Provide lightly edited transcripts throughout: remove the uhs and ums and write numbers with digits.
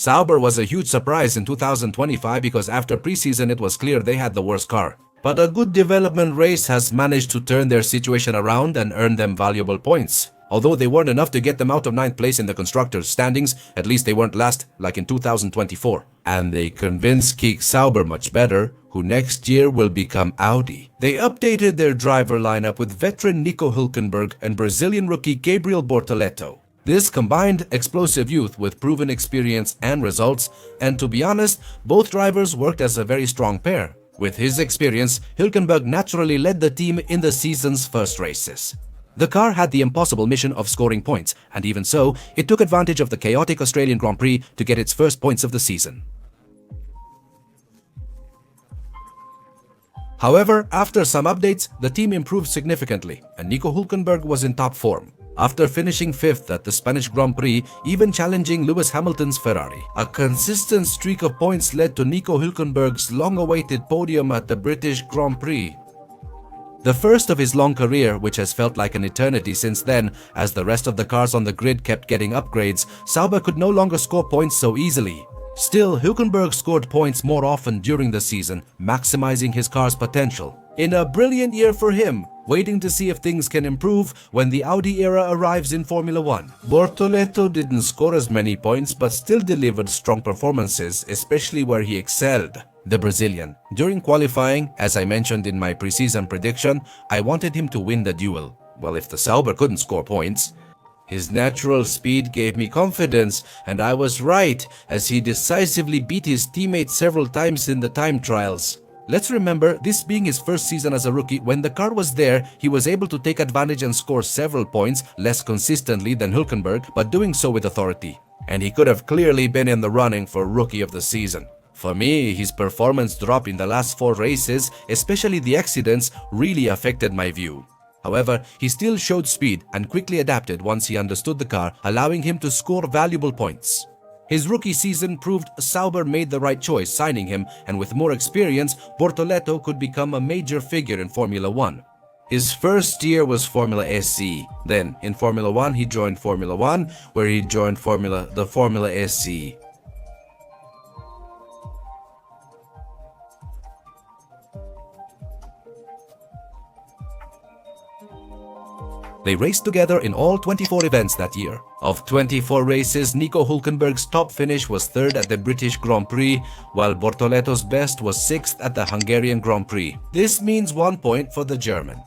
Sauber was a huge surprise in 2025 because after preseason it was clear they had the worst car. But a good development race has managed to turn their situation around and earn them valuable points. Although they weren't enough to get them out of 9th place in the constructors' standings, at least they weren't last like in 2024. And they convinced Kick Sauber much better, who next year will become Audi. They updated their driver lineup with veteran Nico Hülkenberg and Brazilian rookie Gabriel Bortoleto. This combined explosive youth with proven experience and results, and to be honest, both drivers worked as a very strong pair. With his experience, Hülkenberg naturally led the team in the season's first races. The car had the impossible mission of scoring points, and even so, it took advantage of the chaotic Australian Grand Prix to get its first points of the season. However, after some updates, the team improved significantly, and Nico Hülkenberg was in top form. After finishing 5th at the Spanish Grand Prix, even challenging Lewis Hamilton's Ferrari. A consistent streak of points led to Nico Hülkenberg's long-awaited podium at the British Grand Prix. The first of his long career, which has felt like an eternity since then, as the rest of the cars on the grid kept getting upgrades, Sauber could no longer score points so easily. Still, Hülkenberg scored points more often during the season, maximizing his car's potential. In a brilliant year for him, waiting to see if things can improve when the Audi era arrives in Formula 1. Bortoleto didn't score as many points but still delivered strong performances, especially where he excelled. The Brazilian. During qualifying, as I mentioned in my preseason prediction, I wanted him to win the duel. Well, if the Sauber couldn't score points. His natural speed gave me confidence, and I was right, as he decisively beat his teammates several times in the time trials. Let's remember, this being his first season as a rookie, when the car was there, he was able to take advantage and score several points, less consistently than Hülkenberg, but doing so with authority. And he could have clearly been in the running for Rookie of the Season. For me, his performance drop in the last 4 races, especially the accidents, really affected my view. However, he still showed speed and quickly adapted once he understood the car, allowing him to score valuable points. His rookie season proved Sauber made the right choice signing him, and with more experience, Bortoleto could become a major figure in Formula 1. His first year was Formula SE. Then, in Formula 1, he joined Formula 1, where he joined the Formula SE. They raced together in all 24 events that year. Of 24 races, Nico Hülkenberg's top finish was 3rd at the British Grand Prix, while Bortoleto's best was 6th at the Hungarian Grand Prix. This means 1 point for the German.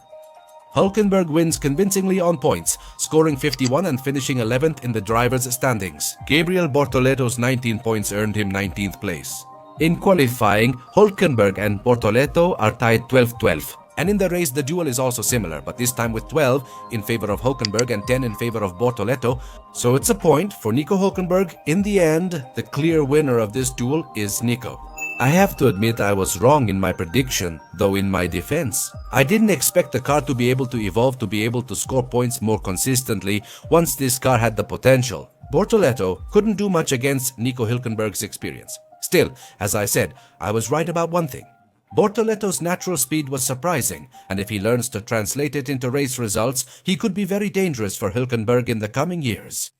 Hülkenberg wins convincingly on points, scoring 51 and finishing 11th in the drivers' standings. Gabriel Bortoleto's 19 points earned him 19th place. In qualifying, Hülkenberg and Bortoleto are tied 12-12. And in the race, the duel is also similar, but this time with 12 in favor of Hülkenberg and 10 in favor of Bortoleto. So it's a point for Nico Hülkenberg. In the end, the clear winner of this duel is Nico. I have to admit I was wrong in my prediction, though in my defense. I didn't expect the car to be able to evolve to be able to score points more consistently once this car had the potential. Bortoleto couldn't do much against Nico Hülkenberg's experience. Still, as I said, I was right about one thing. Bortoleto's natural speed was surprising, and if he learns to translate it into race results, he could be very dangerous for Hülkenberg in the coming years.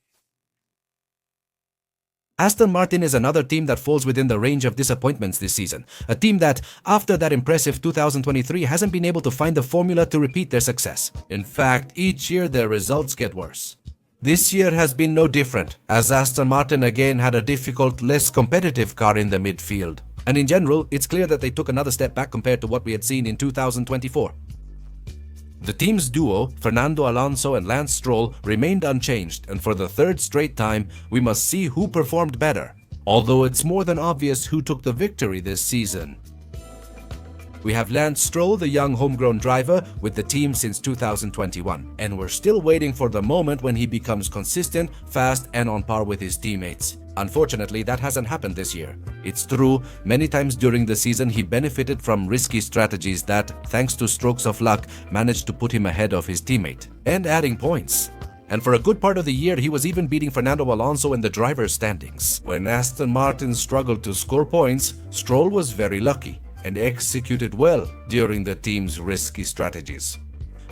Aston Martin is another team that falls within the range of disappointments this season. A team that, after that impressive 2023, hasn't been able to find the formula to repeat their success. In fact, each year their results get worse. This year has been no different, as Aston Martin again had a difficult, less competitive car in the midfield. And in general, it's clear that they took another step back compared to what we had seen in 2024. The team's duo, Fernando Alonso and Lance Stroll, remained unchanged, and for the 3rd straight time, we must see who performed better. Although it's more than obvious who took the victory this season. We have Lance Stroll, the young homegrown driver, with the team since 2021, and we're still waiting for the moment when he becomes consistent, fast, and on par with his teammates. Unfortunately, that hasn't happened this year. It's true, many times during the season he benefited from risky strategies that, thanks to strokes of luck, managed to put him ahead of his teammate, and adding points. And for a good part of the year, he was even beating Fernando Alonso in the driver's standings. When Aston Martin struggled to score points, Stroll was very lucky and executed well during the team's risky strategies.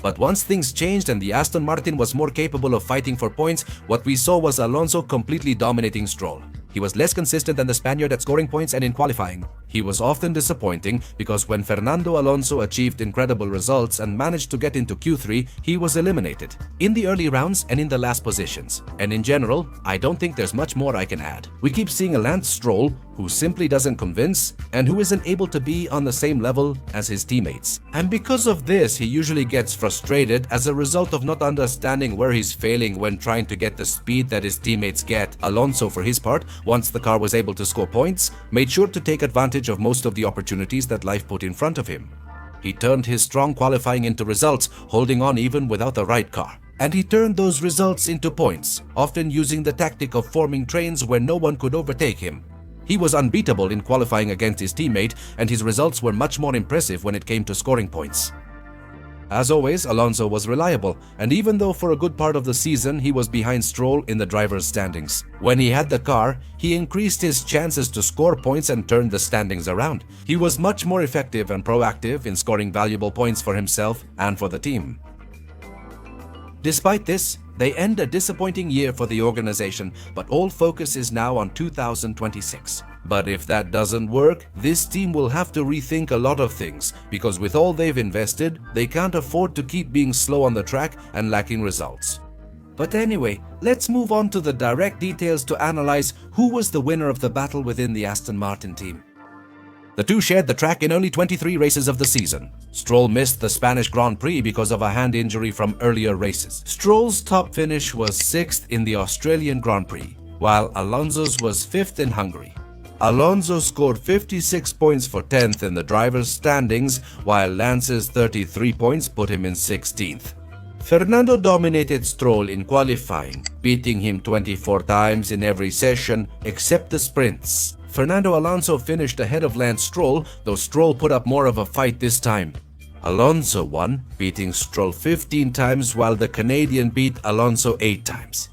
But once things changed and the Aston Martin was more capable of fighting for points, what we saw was Alonso completely dominating Stroll. He was less consistent than the Spaniard at scoring points and in qualifying. He was often disappointing because when Fernando Alonso achieved incredible results and managed to get into Q3, he was eliminated in the early rounds and in the last positions. And in general, I don't think there's much more I can add. We keep seeing a Lance Stroll who simply doesn't convince and who isn't able to be on the same level as his teammates. And because of this, he usually gets frustrated as a result of not understanding where he's failing when trying to get the speed that his teammates get. Alonso, for his part, once the car was able to score points, made sure to take advantage of most of the opportunities that life put in front of him. He turned his strong qualifying into results, holding on even without the right car. And he turned those results into points, often using the tactic of forming trains where no one could overtake him. He was unbeatable in qualifying against his teammate, and his results were much more impressive when it came to scoring points. As always, Alonso was reliable, and even though for a good part of the season he was behind Stroll in the driver's standings, when he had the car, he increased his chances to score points and turn the standings around. He was much more effective and proactive in scoring valuable points for himself and for the team. Despite this, they end a disappointing year for the organization, but all focus is now on 2026. But if that doesn't work, this team will have to rethink a lot of things, because with all they've invested, they can't afford to keep being slow on the track and lacking results. But anyway, let's move on to the direct details to analyze who was the winner of the battle within the Aston Martin team. The two shared the track in only 23 races of the season. Stroll missed the Spanish Grand Prix because of a hand injury from earlier races. Stroll's top finish was 6th in the Australian Grand Prix, while Alonso's was 5th in Hungary. Alonso scored 56 points for 10th in the driver's standings, while Lance's 33 points put him in 16th. Fernando dominated Stroll in qualifying, beating him 24 times in every session except the sprints. Fernando Alonso finished ahead of Lance Stroll, though Stroll put up more of a fight this time. Alonso won, beating Stroll 15 times while the Canadian beat Alonso 8 times.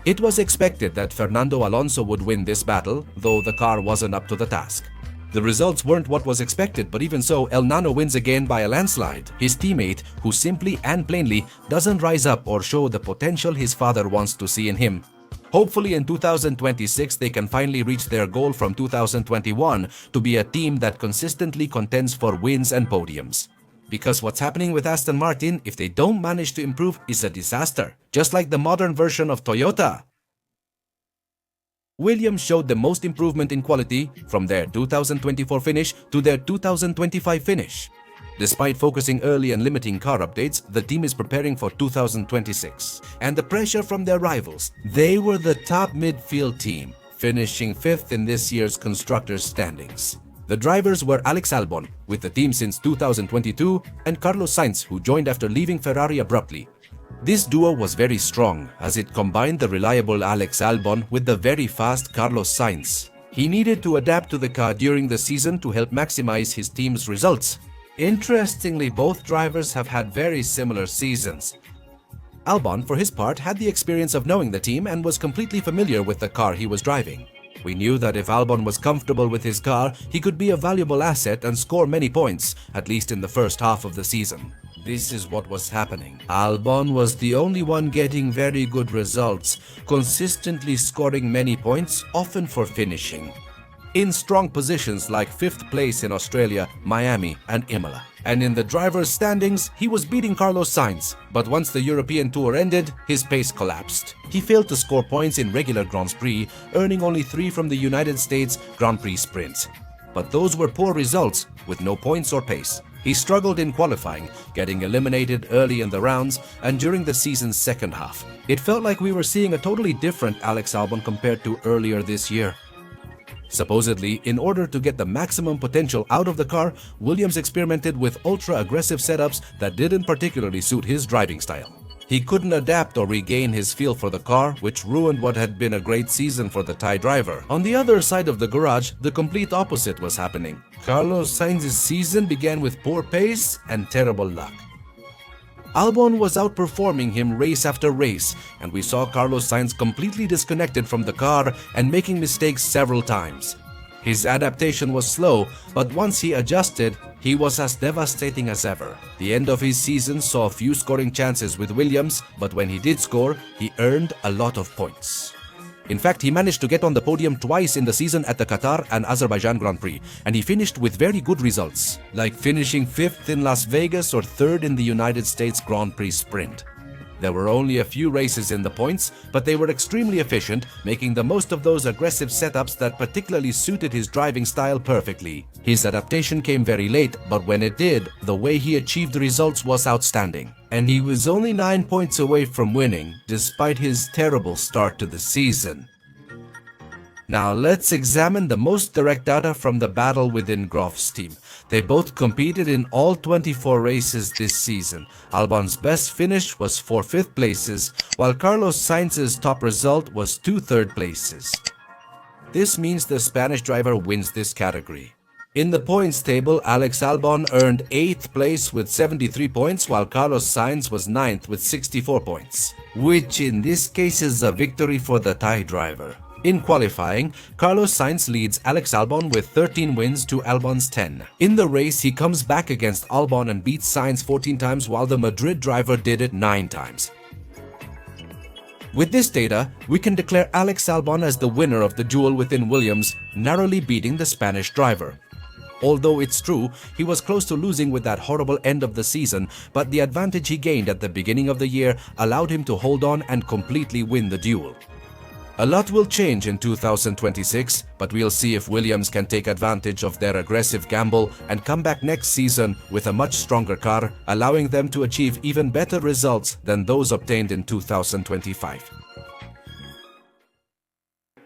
It was expected that Fernando Alonso would win this battle, though the car wasn't up to the task. The results weren't what was expected, but even so, El Nano wins again by a landslide. His teammate, who simply and plainly doesn't rise up or show the potential his father wants to see in him. Hopefully in 2026 they can finally reach their goal from 2021 to be a team that consistently contends for wins and podiums. Because what's happening with Aston Martin, if they don't manage to improve, is a disaster, just like the modern version of Toyota. Williams showed the most improvement in quality from their 2024 finish to their 2025 finish. Despite focusing early and limiting car updates, the team is preparing for 2026. And the pressure from their rivals. They were the top midfield team, finishing 5th in this year's constructors' standings. The drivers were Alex Albon, with the team since 2022, and Carlos Sainz, who joined after leaving Ferrari abruptly. This duo was very strong, as it combined the reliable Alex Albon with the very fast Carlos Sainz. He needed to adapt to the car during the season to help maximize his team's results. Interestingly, both drivers have had very similar seasons. Albon, for his part, had the experience of knowing the team and was completely familiar with the car he was driving. We knew that if Albon was comfortable with his car, he could be a valuable asset and score many points, at least in the first half of the season. This is what was happening. Albon was the only one getting very good results, consistently scoring many points, often for finishing in strong positions like 5th place in Australia, Miami and Imola. And in the driver's standings, he was beating Carlos Sainz, but once the European Tour ended, his pace collapsed. He failed to score points in regular Grand Prix, earning only 3 from the United States Grand Prix sprint. But those were poor results, with no points or pace. He struggled in qualifying, getting eliminated early in the rounds and during the season's second half. It felt like we were seeing a totally different Alex Albon compared to earlier this year. Supposedly, in order to get the maximum potential out of the car, Williams experimented with ultra-aggressive setups that didn't particularly suit his driving style. He couldn't adapt or regain his feel for the car, which ruined what had been a great season for the Thai driver. On the other side of the garage, the complete opposite was happening. Carlos Sainz's season began with poor pace and terrible luck. Albon was outperforming him race after race, and we saw Carlos Sainz completely disconnected from the car and making mistakes several times. His adaptation was slow, but once he adjusted, he was as devastating as ever. The end of his season saw a few scoring chances with Williams, but when he did score, he earned a lot of points. In fact, he managed to get on the podium twice in the season at the Qatar and Azerbaijan Grand Prix, and he finished with very good results, like finishing 5th in Las Vegas or 3rd in the United States Grand Prix Sprint. There were only a few races in the points, but they were extremely efficient, making the most of those aggressive setups that particularly suited his driving style perfectly. His adaptation came very late, but when it did, the way he achieved the results was outstanding. And he was only 9 points away from winning, despite his terrible start to the season. Now let's examine the most direct data from the battle within Groff's team. They both competed in all 24 races this season. Albon's best finish was 4 5th places, while Carlos Sainz's top result was 2 3rd places. This means the Spanish driver wins this category. In the points table, Alex Albon earned 8th place with 73 points, while Carlos Sainz was 9th with 64 points, which in this case is a victory for the Thai driver. In qualifying, Carlos Sainz leads Alex Albon with 13 wins to Albon's 10. In the race, he comes back against Albon and beats Sainz 14 times, while the Madrid driver did it 9 times. With this data, we can declare Alex Albon as the winner of the duel within Williams, narrowly beating the Spanish driver. Although it's true, he was close to losing with that horrible end of the season, but the advantage he gained at the beginning of the year allowed him to hold on and completely win the duel. A lot will change in 2026, but we'll see if Williams can take advantage of their aggressive gamble and come back next season with a much stronger car, allowing them to achieve even better results than those obtained in 2025.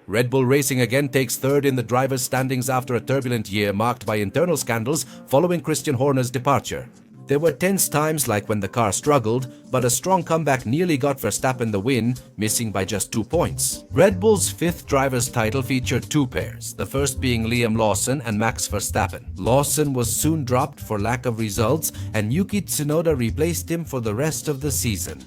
Red Bull Racing again takes 3rd in the drivers' standings after a turbulent year marked by internal scandals following Christian Horner's departure. There were tense times like when the car struggled, but a strong comeback nearly got Verstappen the win, missing by just 2 points. Red Bull's 5th driver's title featured 2 pairs, the first being Liam Lawson and Max Verstappen. Lawson was soon dropped for lack of results, and Yuki Tsunoda replaced him for the rest of the season.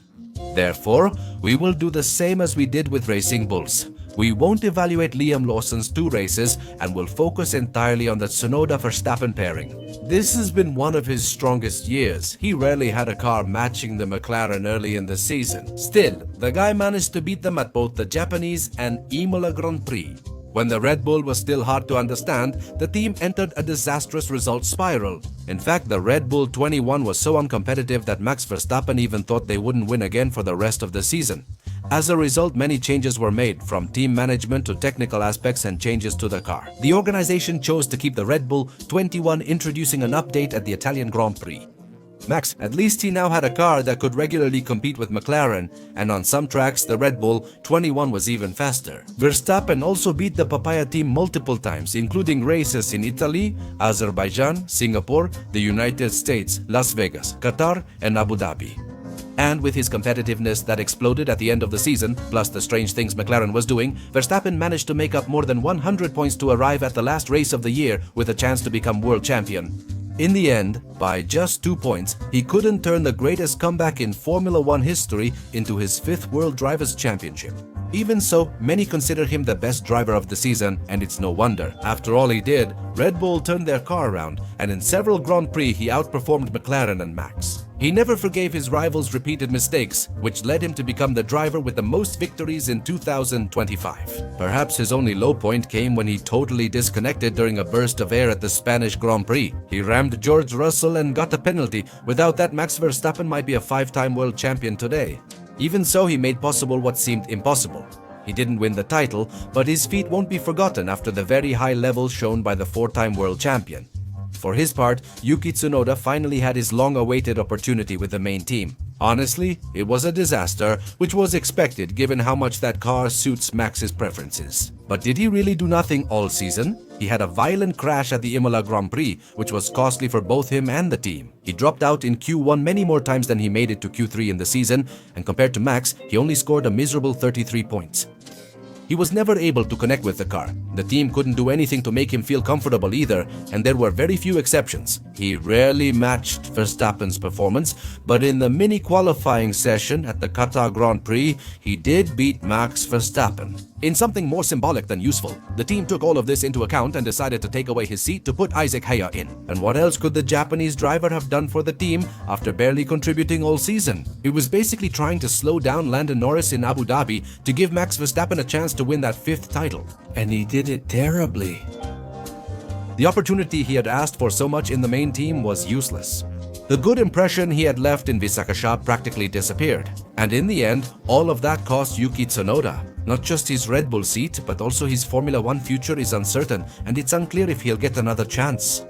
Therefore, we will do the same as we did with Racing Bulls. We won't evaluate Liam Lawson's 2 races and will focus entirely on the Tsunoda-Verstappen pairing. This has been one of his strongest years. He rarely had a car matching the McLaren early in the season. Still, the guy managed to beat them at both the Japanese and Imola Grand Prix. When the Red Bull was still hard to understand, the team entered a disastrous results spiral. In fact, the Red Bull 21 was so uncompetitive that Max Verstappen even thought they wouldn't win again for the rest of the season. As a result, many changes were made, from team management to technical aspects and changes to the car. The organization chose to keep the Red Bull 21, introducing an update at the Italian Grand Prix. Max, at least he now had a car that could regularly compete with McLaren, and on some tracks the Red Bull 21 was even faster. Verstappen also beat the Papaya team multiple times, including races in Italy, Azerbaijan, Singapore, the United States, Las Vegas, Qatar, and Abu Dhabi. And with his competitiveness that exploded at the end of the season, plus the strange things McLaren was doing, Verstappen managed to make up more than 100 points to arrive at the last race of the year with a chance to become world champion. In the end, by just 2 points, he couldn't turn the greatest comeback in Formula One history into his 5th World Drivers' Championship. Even so, many consider him the best driver of the season, and it's no wonder. After all he did, Red Bull turned their car around, and in several Grand Prix he outperformed McLaren and Max. He never forgave his rivals' repeated mistakes, which led him to become the driver with the most victories in 2025. Perhaps his only low point came when he totally disconnected during a burst of air at the Spanish Grand Prix. He rammed George Russell and got a penalty. Without that, Max Verstappen might be a 5-time world champion today. Even so, he made possible what seemed impossible. He didn't win the title, but his feat won't be forgotten after the very high level shown by the 4-time world champion. For his part, Yuki Tsunoda finally had his long-awaited opportunity with the main team. Honestly, it was a disaster, which was expected given how much that car suits Max's preferences. But did he really do nothing all season? He had a violent crash at the Imola Grand Prix, which was costly for both him and the team. He dropped out in Q1 many more times than he made it to Q3 in the season, and compared to Max, he only scored a miserable 33 points. He was never able to connect with the car. The team couldn't do anything to make him feel comfortable either, and there were very few exceptions. He rarely matched Verstappen's performance, but in the mini qualifying session at the Qatar Grand Prix, he did beat Max Verstappen. In something more symbolic than useful, the team took all of this into account and decided to take away his seat to put Isaac Heyer in. And what else could the Japanese driver have done for the team after barely contributing all season? He was basically trying to slow down Lando Norris in Abu Dhabi to give Max Verstappen a chance to win that 5th title, and he did it terribly. The opportunity he had asked for so much in the main team was useless. The good impression he had left in Visakasha practically disappeared, and in the end, all of that cost Yuki Tsunoda. Not just his Red Bull seat, but also his Formula 1 future is uncertain, and it's unclear if he'll get another chance.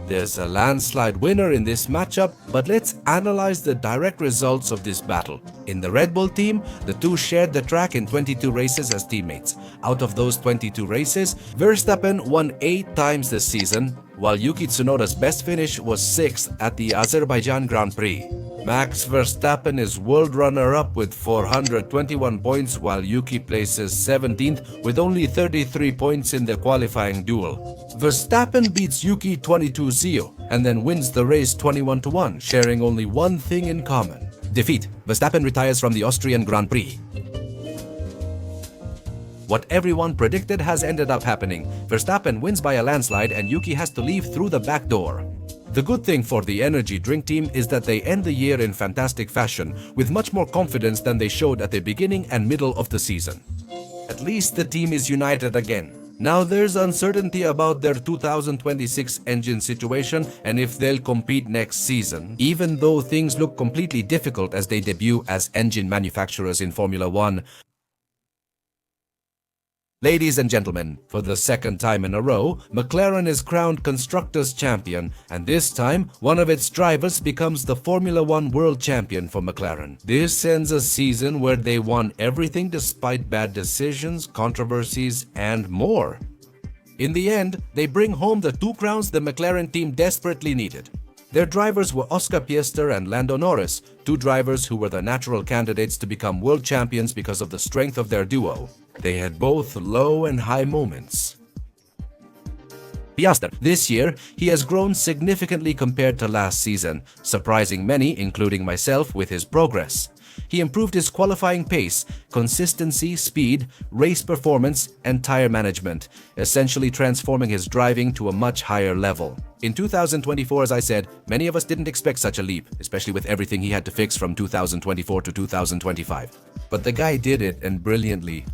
There's a landslide winner in this matchup, but let's analyze the direct results of this battle. In the Red Bull team, the two shared the track in 22 races as teammates. Out of those 22 races, Verstappen won 8 times this season, while Yuki Tsunoda's best finish was 6th at the Azerbaijan Grand Prix. Max Verstappen is world runner-up with 421 points, while Yuki places 17th with only 33 points in the qualifying duel. Verstappen beats Yuki 22-0 and then wins the race 21-1, sharing only one thing in common: defeat. Verstappen retires from the Austrian Grand Prix. What everyone predicted has ended up happening. Verstappen wins by a landslide and Yuki has to leave through the back door. The good thing for the energy drink team is that they end the year in fantastic fashion, with much more confidence than they showed at the beginning and middle of the season. At least the team is united again. Now there's uncertainty about their 2026 engine situation and if they'll compete next season, even though things look completely difficult as they debut as engine manufacturers in Formula 1. Ladies and gentlemen, for the 2nd time in a row, McLaren is crowned Constructors' Champion, and this time, one of its drivers becomes the Formula 1 World Champion for McLaren. This ends a season where they won everything despite bad decisions, controversies, and more. In the end, they bring home the 2 crowns the McLaren team desperately needed. Their drivers were Oscar Piastri and Lando Norris, 2 drivers who were the natural candidates to become world champions because of the strength of their duo. They had both low and high moments. Piastri. This year, he has grown significantly compared to last season, surprising many, including myself, with his progress. He improved his qualifying pace, consistency, speed, race performance, and tire management, essentially transforming his driving to a much higher level. In 2024, as I said, many of us didn't expect such a leap, especially with everything he had to fix from 2024 to 2025. But the guy did it, and brilliantly.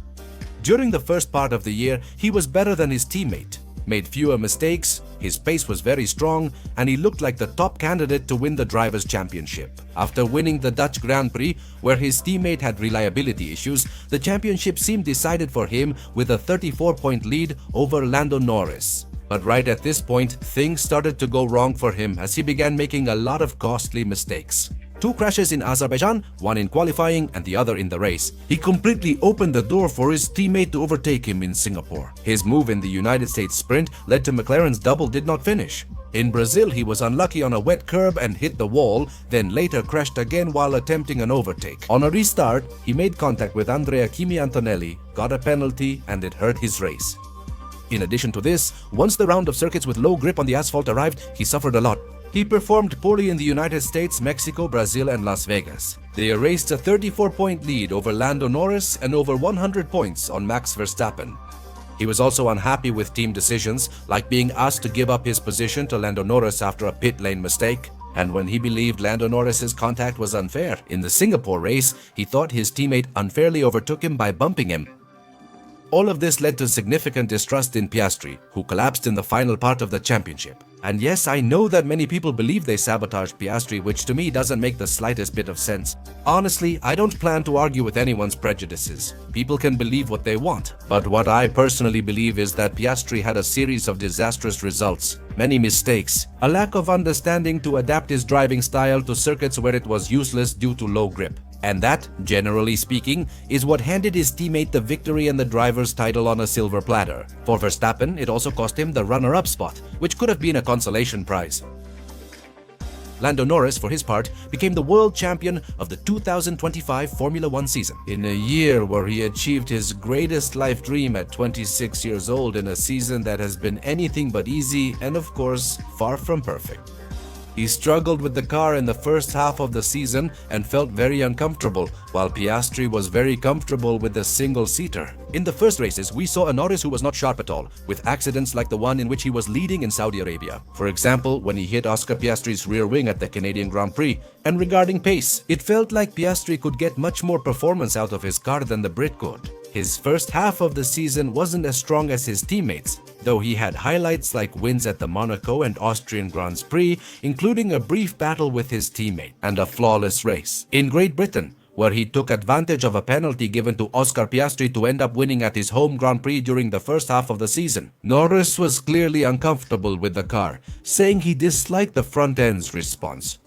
During the first part of the year, he was better than his teammate, made fewer mistakes, his pace was very strong, and he looked like the top candidate to win the Drivers' Championship. After winning the Dutch Grand Prix, where his teammate had reliability issues, the championship seemed decided for him with a 34-point lead over Lando Norris. But right at this point, things started to go wrong for him as he began making a lot of costly mistakes. 2 crashes in Azerbaijan, one in qualifying and the other in the race. He completely opened the door for his teammate to overtake him in Singapore. His move in the United States sprint led to McLaren's double did not finish. In Brazil, he was unlucky on a wet curb and hit the wall, then later crashed again while attempting an overtake. On a restart, he made contact with Andrea Kimi Antonelli, got a penalty, and it hurt his race. In addition to this, once the round of circuits with low grip on the asphalt arrived, he suffered a lot. He performed poorly in the United States, Mexico, Brazil, and Las Vegas. They erased a 34-point lead over Lando Norris and over 100 points on Max Verstappen. He was also unhappy with team decisions, like being asked to give up his position to Lando Norris after a pit lane mistake. And when he believed Lando Norris's contact was unfair. In the Singapore race, he thought his teammate unfairly overtook him by bumping him. All of this led to significant distrust in Piastri, who collapsed in the final part of the championship. And yes, I know that many people believe they sabotaged Piastri, which to me doesn't make the slightest bit of sense. Honestly, I don't plan to argue with anyone's prejudices. People can believe what they want. But what I personally believe is that Piastri had a series of disastrous results, many mistakes, a lack of understanding to adapt his driving style to circuits where it was useless due to low grip. And that, generally speaking, is what handed his teammate the victory and the driver's title on a silver platter. For Verstappen, it also cost him the runner-up spot, which could have been a consolation prize. Lando Norris, for his part, became the world champion of the 2025 Formula 1 season. In a year where he achieved his greatest life dream at 26 years old in a season that has been anything but easy and, of course, far from perfect. He struggled with the car in the first half of the season and felt very uncomfortable, while Piastri was very comfortable with the single-seater. In the first races, we saw a Norris who was not sharp at all, with accidents like the one in which he was leading in Saudi Arabia. For example, when he hit Oscar Piastri's rear wing at the Canadian Grand Prix. And regarding pace, it felt like Piastri could get much more performance out of his car than the Brit could. His first half of the season wasn't as strong as his teammates, though he had highlights like wins at the Monaco and Austrian Grands Prix, including a brief battle with his teammate and a flawless race in Great Britain, where he took advantage of a penalty given to Oscar Piastri to end up winning at his home Grand Prix during the first half of the season. Norris was clearly uncomfortable with the car, saying he disliked the front end's response.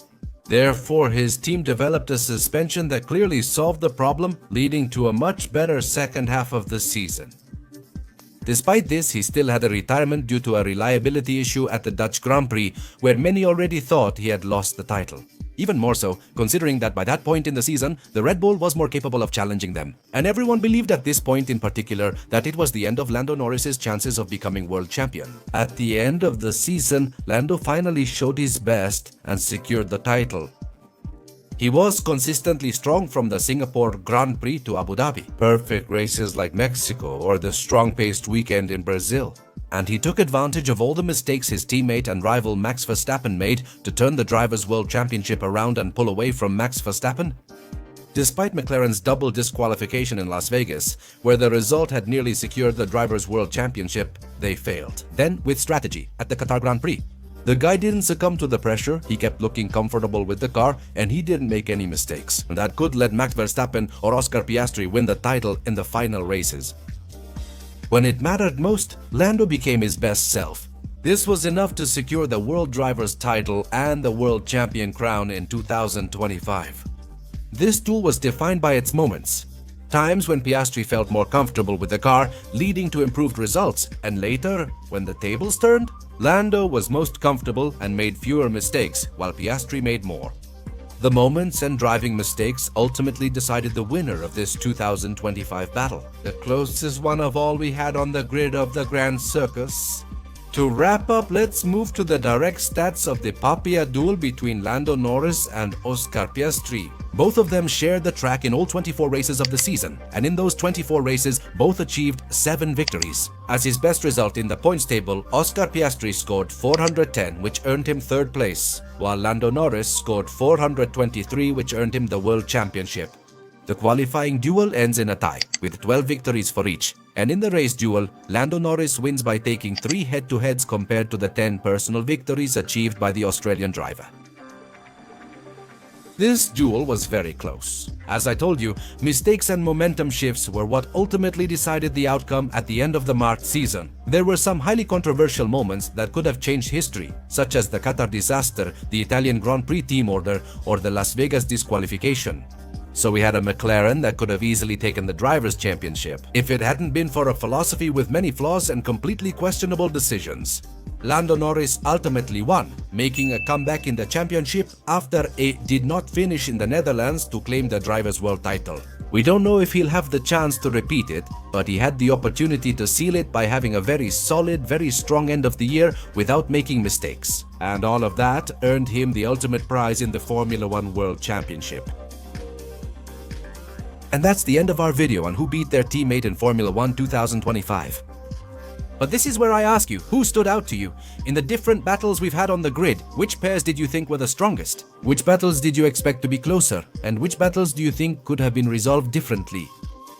Therefore, his team developed a suspension that clearly solved the problem, leading to a much better second half of the season. Despite this, he still had a retirement due to a reliability issue at the Dutch Grand Prix, where many already thought he had lost the title. Even more so, considering that by that point in the season, the Red Bull was more capable of challenging them. And everyone believed at this point in particular that it was the end of Lando Norris's chances of becoming world champion. At the end of the season, Lando finally showed his best and secured the title. He was consistently strong from the Singapore Grand Prix to Abu Dhabi, perfect races like Mexico or the strong-paced weekend in Brazil. And he took advantage of all the mistakes his teammate and rival Max Verstappen made to turn the Drivers' World Championship around and pull away from Max Verstappen. Despite McLaren's double disqualification in Las Vegas, where the result had nearly secured the Drivers' World Championship, they failed. Then, with strategy, at the Qatar Grand Prix, the guy didn't succumb to the pressure, he kept looking comfortable with the car, and he didn't make any mistakes. That could let Max Verstappen or Oscar Piastri win the title in the final races. When it mattered most, Lando became his best self. This was enough to secure the World Drivers' title and the World Champion crown in 2025. This duel was defined by its moments. Times when Piastri felt more comfortable with the car, leading to improved results, and later, when the tables turned, Lando was most comfortable and made fewer mistakes, while Piastri made more. The moments and driving mistakes ultimately decided the winner of this 2025 battle, the closest one of all we had on the grid of the Grand Circus. To wrap up, let's move to the direct stats of the Papia duel between Lando Norris and Oscar Piastri. Both of them shared the track in all 24 races of the season, and in those 24 races, both achieved 7 victories. As his best result in the points table, Oscar Piastri scored 410, which earned him 3rd place, while Lando Norris scored 423, which earned him the World Championship. The qualifying duel ends in a tie, with 12 victories for each, and in the race duel, Lando Norris wins by taking 3 head-to-heads compared to the 10 personal victories achieved by the Australian driver. This duel was very close. As I told you, mistakes and momentum shifts were what ultimately decided the outcome at the end of the marked season. There were some highly controversial moments that could have changed history, such as the Qatar disaster, the Italian Grand Prix team order, or the Las Vegas disqualification. So we had a McLaren that could have easily taken the Drivers' Championship if it hadn't been for a philosophy with many flaws and completely questionable decisions. Lando Norris ultimately won, making a comeback in the championship after he did not finish in the Netherlands to claim the Drivers' World title. We don't know if he'll have the chance to repeat it, but he had the opportunity to seal it by having a very solid, very strong end of the year without making mistakes. And all of that earned him the ultimate prize in the Formula One World Championship. And that's the end of our video on who beat their teammate in Formula 1 2025. But this is where I ask you, who stood out to you? In the different battles we've had on the grid, which pairs did you think were the strongest? Which battles did you expect to be closer? And which battles do you think could have been resolved differently?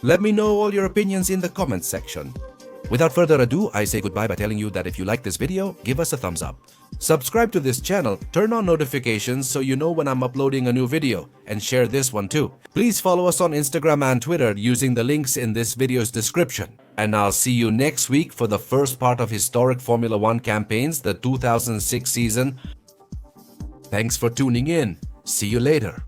Let me know all your opinions in the comments section. Without further ado, I say goodbye by telling you that if you like this video, give us a thumbs up. Subscribe to this channel, turn on notifications so you know when I'm uploading a new video, and share this one too. Please follow us on Instagram and Twitter using the links in this video's description. And I'll see you next week for the first part of historic Formula 1 campaigns, the 2006 season. Thanks for tuning in. See you later.